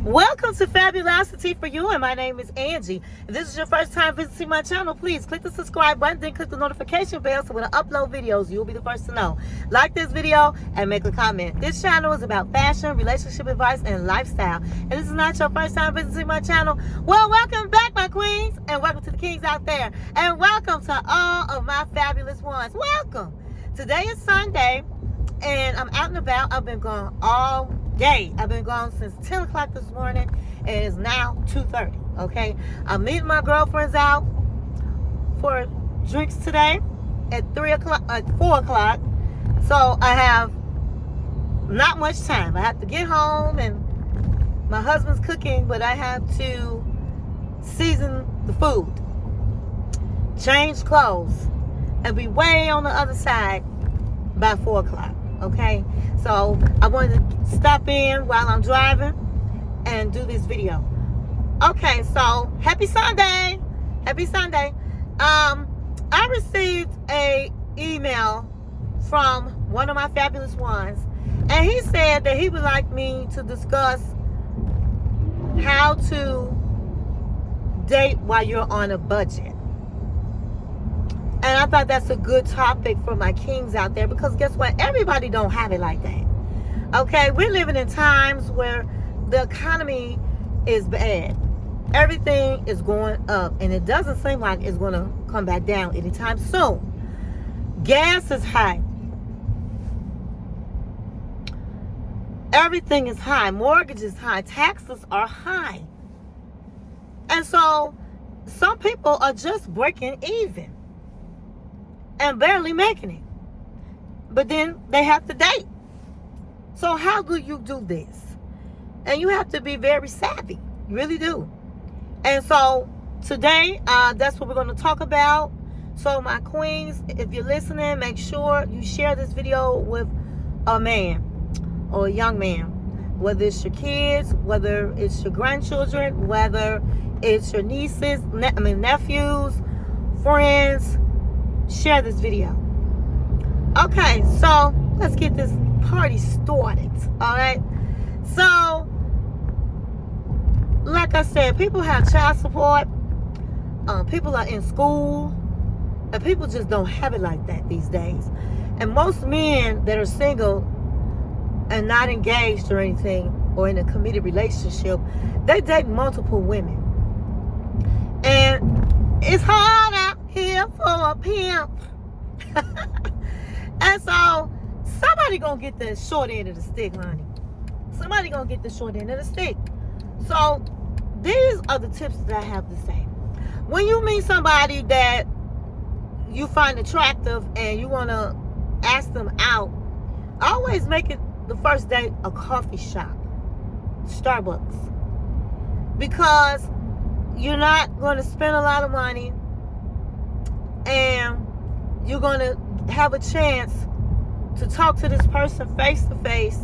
Welcome to Fabulosity For You, and my name is Angie. If this is your first time visiting my channel, please click the subscribe button, then click the notification bell so when I upload videos, you'll be the first to know. Like this video and make a comment. This channel is about fashion, relationship advice, and lifestyle. And this is not your first time visiting my channel, well, welcome back, my queens, and welcome to the kings out there. And welcome to all of my fabulous ones. Welcome. Today is Sunday, and I'm out and about. I've been gone all day. I've been gone since 10 o'clock this morning, and it's now 2:30. Okay, I'm meeting my girlfriends out for drinks today at 4 o'clock. So I have not much time. I have to get home, and my husband's cooking, but I have to season the food, change clothes, and be way on the other side by 4 o'clock. Okay, so I wanted to stop in while I'm driving and do this video. Okay, so happy Sunday. I received a email from one of my fabulous ones, and he said that he would like me to discuss how to date while you're on a budget. And I thought that's a good topic for my kings out there, because guess what? Everybody don't have it like that. Okay, we're living in times where the economy is bad. Everything is going up, and it doesn't seem like it's going to come back down anytime soon. Gas is high. Everything is high. Mortgage is high. Taxes are high. And so some people are just breaking even and barely making it. But then they have to date. So how do you do this? And you have to be very savvy. You really do. And so today, that's what we're going to talk about. So my queens, if you're listening, make sure you share this video with a man or a young man. Whether it's your kids, whether it's your grandchildren, whether it's your nieces, nephews, friends. Share this video. Okay, so let's get this party started. Alright, so like I said, people have child support, people are in school, and people just don't have it like that these days. And most men that are single and not engaged or anything, or in a committed relationship, they date multiple women. And it's hard out here for a pimp. And so somebody gonna get the short end of the stick, honey. Somebody gonna get the short end of the stick. So these are the tips that I have to say. When you meet somebody that you find attractive and you want to ask them out, always make it the first date a coffee shop, Starbucks, because you're not going to spend a lot of money, and you're going to have a chance to talk to this person face to face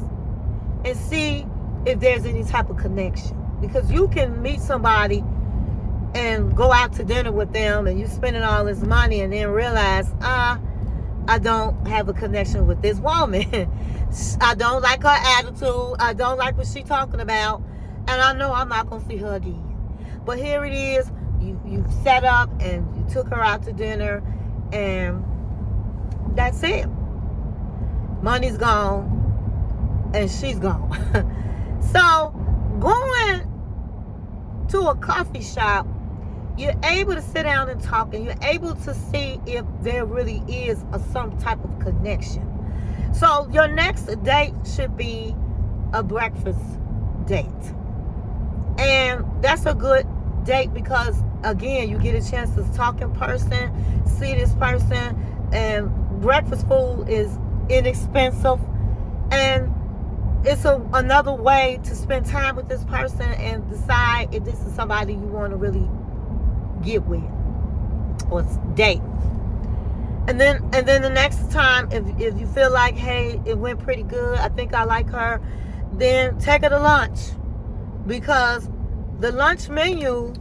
and see if there's any type of connection. Because you can meet somebody and go out to dinner with them, and you spending all this money, and then realize, I don't have a connection with this woman. I don't like her attitude. I don't like what she's talking about, and I know I'm not going to see her again. But here it is. You set up and you took her out to dinner, and that's it. Money's gone, and she's gone. So going to a coffee shop, you're able to sit down and talk, and you're able to see if there really is some type of connection. So your next date should be a breakfast date. And that's a good date because, again, you get a chance to talk in person, see this person, and breakfast food is inexpensive, and it's another way to spend time with this person and decide if this is somebody you want to really get with or date. And then the next time, if you feel like, hey, it went pretty good, I think I like her, then take her to lunch, because the lunch menu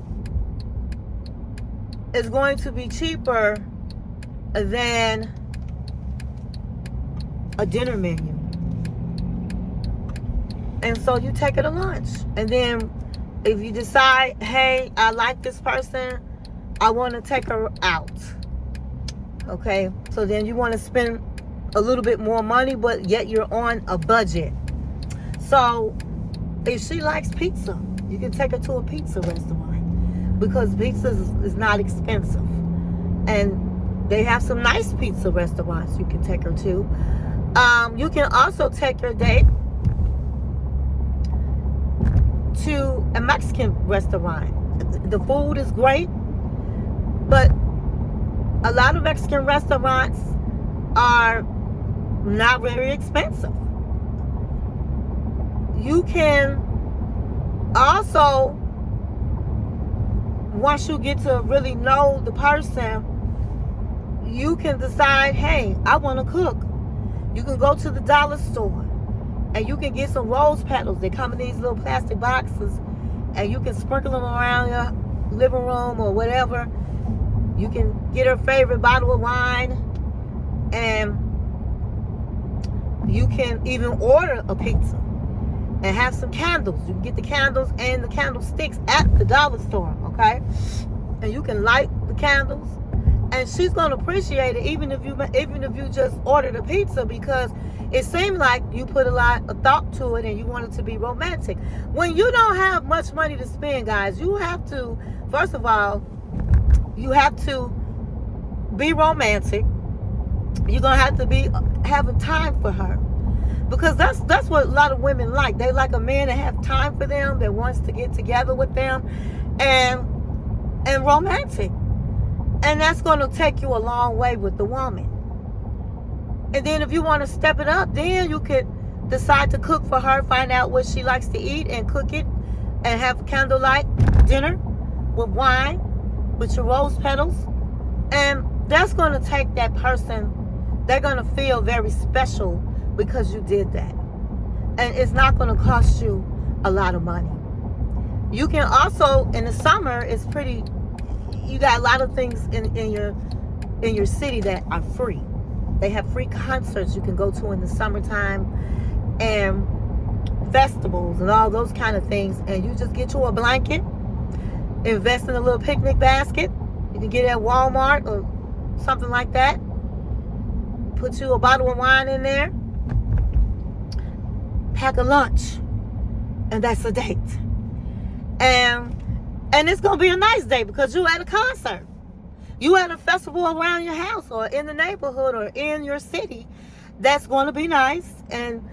is going to be cheaper than a dinner menu. And so you take her to lunch. And then if you decide, hey, I like this person, I want to take her out. Okay? So then you want to spend a little bit more money, but yet you're on a budget. So if she likes pizza, you can take her to a pizza restaurant, because pizza is not expensive. And they have some nice pizza restaurants you can take her to. You can also take your date to a Mexican restaurant. The food is great, but a lot of Mexican restaurants are not very expensive. You can also, once you get to really know the person, you can decide, hey, I want to cook. You can go to the dollar store and you can get some rose petals. They come in these little plastic boxes, and you can sprinkle them around your living room or whatever. You can get her favorite bottle of wine, and you can even order a pizza and have some candles. You can get the candles and the candlesticks at the dollar store, okay? And you can light the candles, and she's gonna appreciate it, even if you just ordered a pizza, because it seemed like you put a lot of thought to it and you want it to be romantic. When you don't have much money to spend, guys, you have to, first of all, you have to be romantic. You're gonna have to be having time for her, because that's what a lot of women like. They like a man that have time for them, that wants to get together with them, and romantic. And that's going to take you a long way with the woman. And then if you want to step it up, then you could decide to cook for her, find out what she likes to eat and cook it, and have candlelight dinner with wine, with your rose petals. And that's going to take that person, they're going to feel very special because you did that. And it's not going to cost you a lot of money. You can also, in the summer, it's pretty, you got a lot of things in your city that are free. They have free concerts you can go to in the summertime, and festivals and all those kind of things. And you just get you a blanket, invest in a little picnic basket. You can get it at Walmart or something like that. Put you a bottle of wine in there, pack a lunch, and that's a date. And it's going to be a nice day, because you at a concert. You at a festival around your house or in the neighborhood or in your city. That's going to be nice. And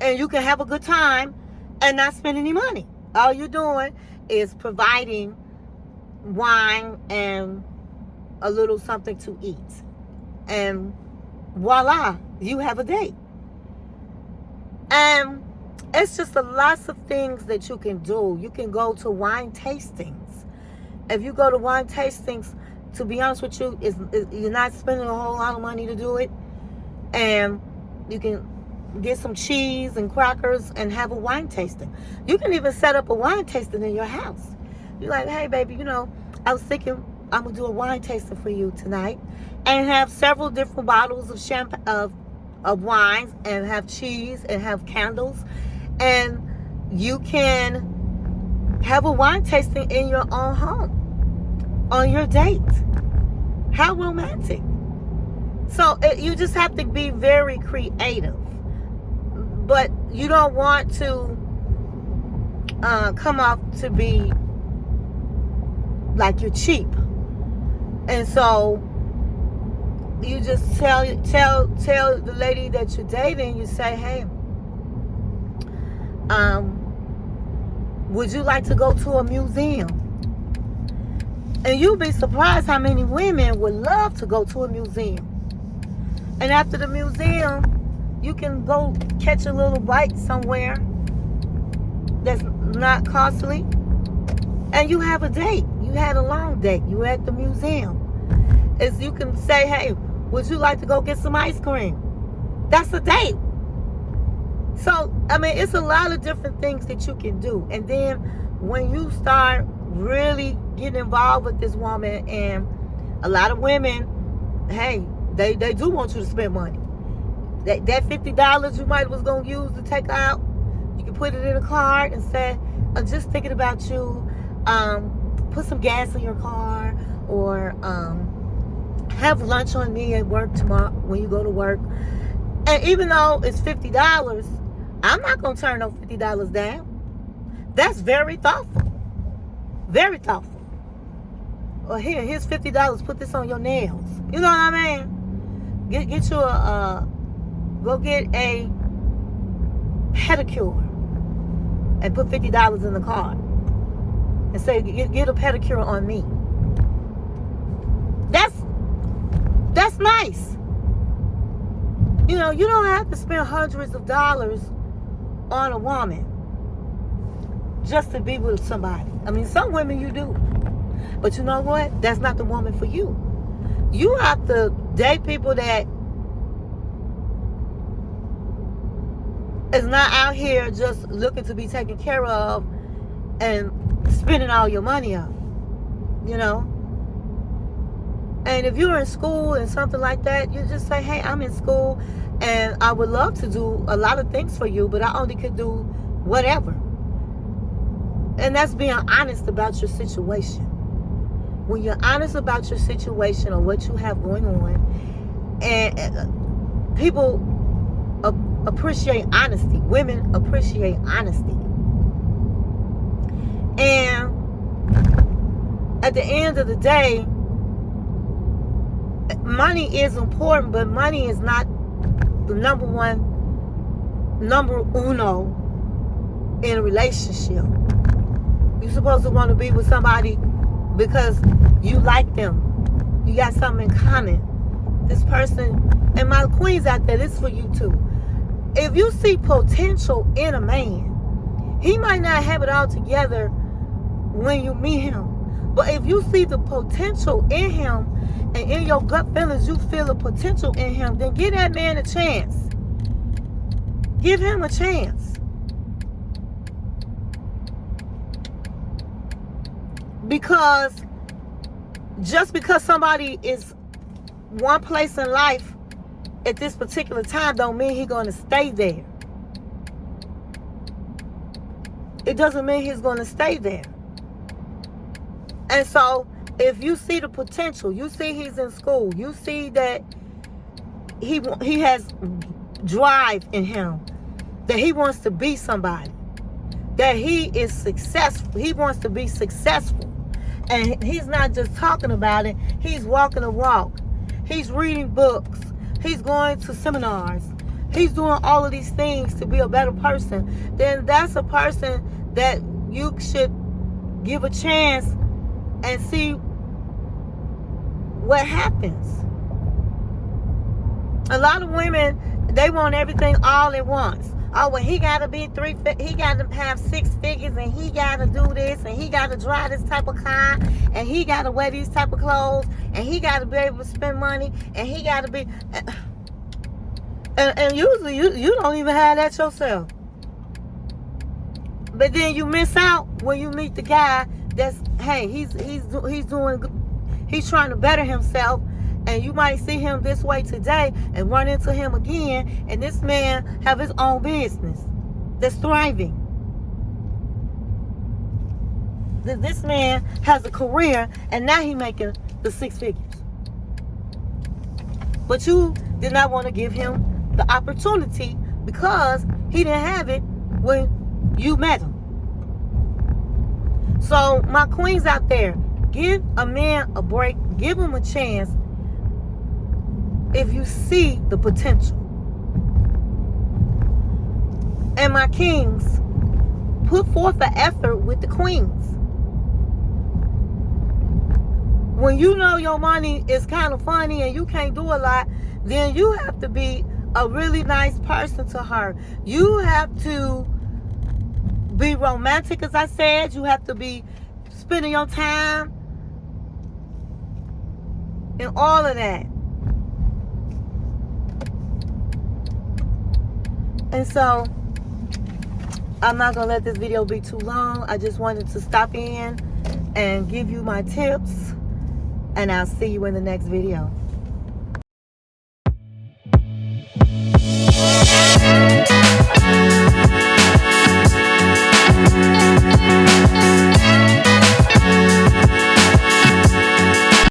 you can have a good time and not spend any money. All you're doing is providing wine and a little something to eat. And voila, you have a date. And it's just a lots of things that you can do. You can go to wine tastings. If you go to wine tastings, to be honest with you, you're not spending a whole lot of money to do it. And you can get some cheese and crackers and have a wine tasting. You can even set up a wine tasting in your house. You're like, hey, baby, I was thinking I'm going to do a wine tasting for you tonight, and have several different bottles of champagne, of wines, and have cheese and have candles. And you can have a wine tasting in your own home on your date. How romantic. So you just have to be very creative. But you don't want to come off to be like you're cheap. And so you just tell the lady that you're dating, you say, hey, would you like to go to a museum? And you'll be surprised how many women would love to go to a museum. And after the museum, you can go catch a little bite somewhere that's not costly, and you have a date. You had a long date. You were at the museum. As you can say, hey, would you like to go get some ice cream? That's a date. So, it's a lot of different things that you can do. And then when you start really getting involved with this woman, and a lot of women, hey, they do want you to spend money. That $50 you might was going to use to take out, You can put it in a card and say, I'm just thinking about you. Put some gas in your car, or have lunch on me at work tomorrow when you go to work. And even though it's $50, I'm not going to turn those $50 down. That's very thoughtful. Very thoughtful. Or here's $50. Put this on your nails. You know what I mean? Get you go get a pedicure and put $50 in the card and say, get a pedicure on me. That's nice. You know, you don't have to spend hundreds of dollars on a woman just to be with somebody. I mean, some women you do. But you know what? That's not the woman for you. You have to date people that is not out here just looking to be taken care of and spending all your money on, you know. And if you're in school and something like that, you just say, hey, I'm in school and I would love to do a lot of things for you, but I only could do whatever. And that's being honest about your situation. When you're honest about your situation or what you have going on, and people appreciate honesty. Women appreciate honesty. And at the end of the day, money is important, but money is not the number uno in a relationship. You're supposed to want to be with somebody because you like them. You got something in common. This person, and my queens out there, this is for you too. If you see potential in a man, he might not have it all together when you meet him. But if you see the potential in him, and in your gut feelings you feel the potential in him, then give that man a chance. Give him a chance. Because just because somebody is one place in life at this particular time don't mean he's going to stay there. It doesn't mean he's going to stay there. And so if you see the potential, you see he's in school, you see that he has drive in him, that he wants to be somebody, that he is successful, he wants to be successful. And he's not just talking about it, he's walking the walk. He's reading books. He's going to seminars. He's doing all of these things to be a better person. Then that's a person that you should give a chance and see what happens. A lot of women, they want everything all at once. Oh, well, he got to be he got to have 6 figures, and he got to do this, and he got to drive this type of car, and he got to wear these type of clothes, and he got to be able to spend money, and he got to be... And usually you don't even have that yourself. But then you miss out when you meet the guy that's, hey, he's doing good. He's trying to better himself, and you might see him this way today and run into him again, and this man have his own business that's thriving. This man has a career, and now he's making the 6 figures. But you did not want to give him the opportunity because he didn't have it when you met him. So my queens out there, give a man a break, give him a chance if you see the potential. And my kings, put forth the effort with the queens. When you know your money is kind of funny and you can't do a lot, then you have to be a really nice person to her. You have to be romantic, as I said. You have to be spending your time and all of that. And so I'm not going to let this video be too long. I just wanted to stop in and give you my tips. And I'll see you in the next video.